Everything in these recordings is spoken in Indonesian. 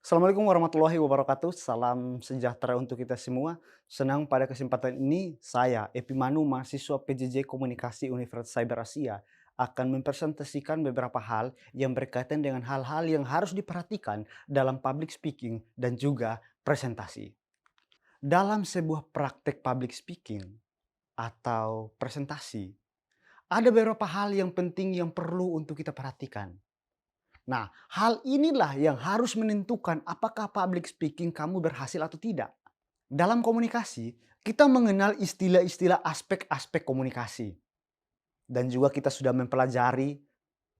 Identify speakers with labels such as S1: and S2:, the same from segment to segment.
S1: Assalamualaikum warahmatullahi wabarakatuh. Salam sejahtera untuk kita semua. Senang pada kesempatan ini saya, Epimanu, mahasiswa PJJ Komunikasi Universitas Cyber Asia, akan mempresentasikan beberapa hal yang berkaitan dengan hal-hal yang harus diperhatikan dalam public speaking dan juga presentasi. Dalam sebuah praktek public speaking atau presentasi, ada beberapa hal yang penting yang perlu untuk kita perhatikan. Nah, hal inilah yang harus menentukan apakah public speaking kamu berhasil atau tidak. Dalam komunikasi, kita mengenal istilah-istilah aspek-aspek komunikasi. Dan juga kita sudah mempelajari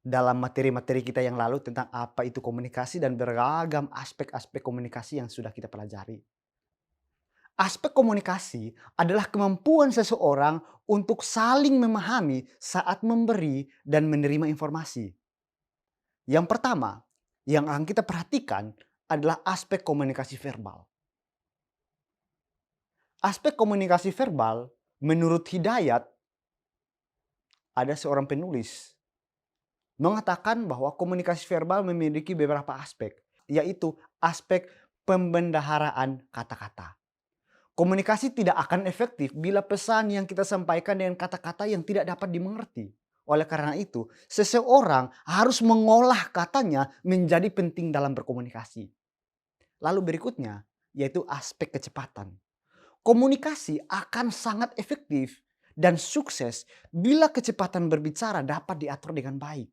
S1: dalam materi-materi kita yang lalu tentang apa itu komunikasi dan beragam aspek-aspek komunikasi yang sudah kita pelajari. Aspek komunikasi adalah kemampuan seseorang untuk saling memahami saat memberi dan menerima informasi. Yang pertama, yang akan kita perhatikan adalah aspek komunikasi verbal. Aspek komunikasi verbal, menurut Hidayat, ada seorang penulis, mengatakan bahwa komunikasi verbal memiliki beberapa aspek, yaitu aspek pembendaharaan kata-kata. Komunikasi tidak akan efektif bila pesan yang kita sampaikan dengan kata-kata yang tidak dapat dimengerti. Oleh karena itu, seseorang harus mengolah katanya menjadi penting dalam berkomunikasi. Lalu berikutnya, yaitu aspek kecepatan. Komunikasi akan sangat efektif dan sukses bila kecepatan berbicara dapat diatur dengan baik.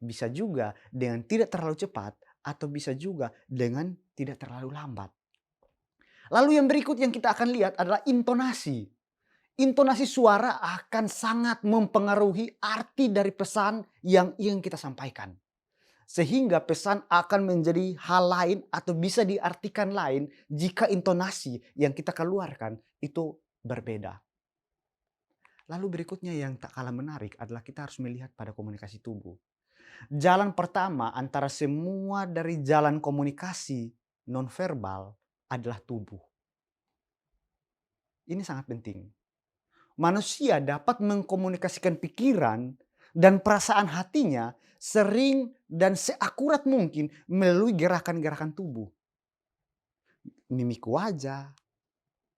S1: Bisa juga dengan tidak terlalu cepat atau bisa juga dengan tidak terlalu lambat. Lalu yang berikut yang kita akan lihat adalah intonasi. Intonasi suara akan sangat mempengaruhi arti dari pesan yang ingin kita sampaikan. Sehingga pesan akan menjadi hal lain atau bisa diartikan lain jika intonasi yang kita keluarkan itu berbeda. Lalu berikutnya yang tak kalah menarik adalah kita harus melihat pada komunikasi tubuh. Jalan pertama antara semua dari jalan komunikasi nonverbal adalah tubuh. Ini sangat penting. Manusia dapat mengkomunikasikan pikiran dan perasaan hatinya sering dan seakurat mungkin melalui gerakan-gerakan tubuh. Mimik wajah,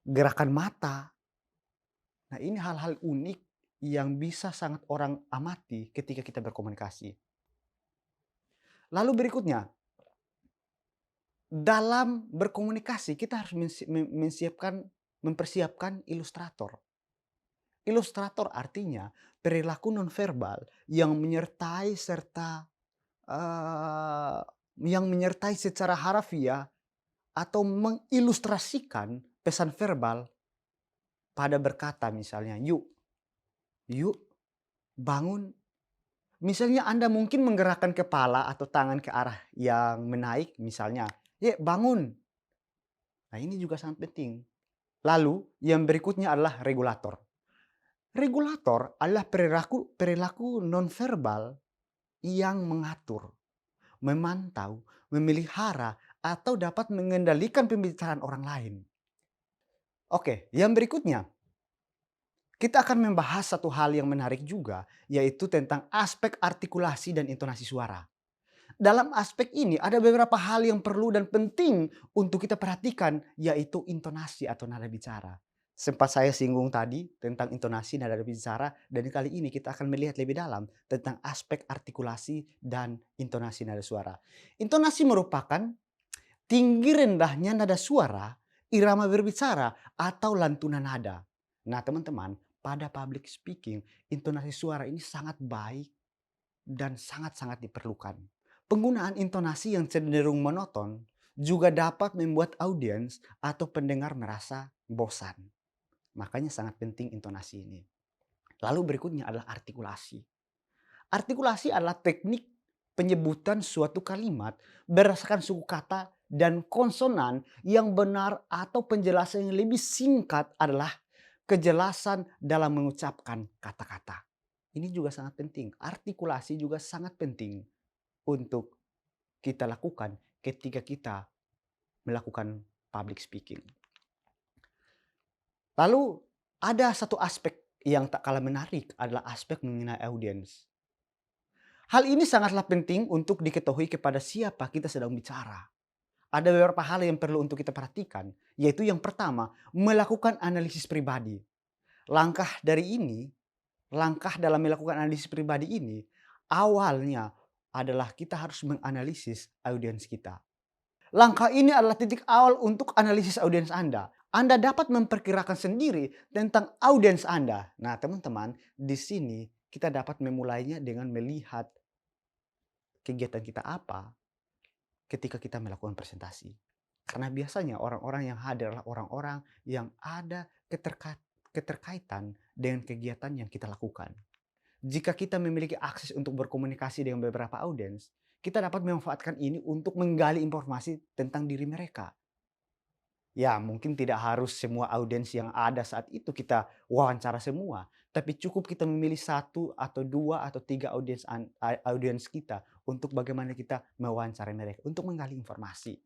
S1: gerakan mata. Nah, ini hal-hal unik yang bisa sangat orang amati ketika kita berkomunikasi. Lalu berikutnya, dalam berkomunikasi kita harus mempersiapkan ilustrator. Ilustrator artinya perilaku nonverbal yang menyertai eh, secara harafiah atau mengilustrasikan pesan verbal pada berkata misalnya, yuk, yuk, bangun. Misalnya Anda mungkin menggerakkan kepala atau tangan ke arah yang menaik misalnya, ya bangun. Nah ini juga sangat penting. Lalu yang berikutnya adalah regulator. Regulator adalah perilaku nonverbal yang mengatur, memantau, memelihara, atau dapat mengendalikan pembicaraan orang lain. Oke, yang berikutnya, kita akan membahas satu hal yang menarik juga, yaitu tentang aspek artikulasi dan intonasi suara. Dalam aspek ini ada beberapa hal yang perlu dan penting untuk kita perhatikan, yaitu intonasi atau nada bicara. Sempat saya singgung tadi tentang intonasi nada bicara, dan kali ini kita akan melihat lebih dalam tentang aspek artikulasi dan intonasi nada suara. Intonasi merupakan tinggi rendahnya nada suara, irama berbicara, atau lantunan nada. Nah teman-teman, pada public speaking, intonasi suara ini sangat baik dan sangat-sangat diperlukan. Penggunaan intonasi yang cenderung monoton juga dapat membuat audiens atau pendengar merasa bosan. Makanya sangat penting intonasi ini. Lalu berikutnya adalah artikulasi. Artikulasi adalah teknik penyebutan suatu kalimat berdasarkan suku kata dan konsonan yang benar atau penjelasan yang lebih singkat adalah kejelasan dalam mengucapkan kata-kata. Ini juga sangat penting. Artikulasi juga sangat penting untuk kita lakukan ketika kita melakukan public speaking. Lalu ada satu aspek yang tak kalah menarik adalah aspek mengenai audiens. Hal ini sangatlah penting untuk diketahui kepada siapa kita sedang bicara. Ada beberapa hal yang perlu untuk kita perhatikan, yaitu yang pertama, melakukan analisis pribadi. Langkah dari ini, langkah dalam melakukan analisis pribadi ini, awalnya adalah kita harus menganalisis audiens kita. Langkah ini adalah titik awal untuk analisis audiens Anda. Anda dapat memperkirakan sendiri tentang audiens Anda. Nah, teman-teman, di sini kita dapat memulainya dengan melihat kegiatan kita apa ketika kita melakukan presentasi. Karena biasanya orang-orang yang hadir adalah orang-orang yang ada keterkaitan dengan kegiatan yang kita lakukan. Jika kita memiliki akses untuk berkomunikasi dengan beberapa audiens, kita dapat memanfaatkan ini untuk menggali informasi tentang diri mereka. Ya, mungkin tidak harus semua audiens yang ada saat itu kita wawancara semua, tapi cukup kita memilih satu atau dua atau tiga audiens kita untuk bagaimana kita mewawancarai mereka, untuk menggali informasi.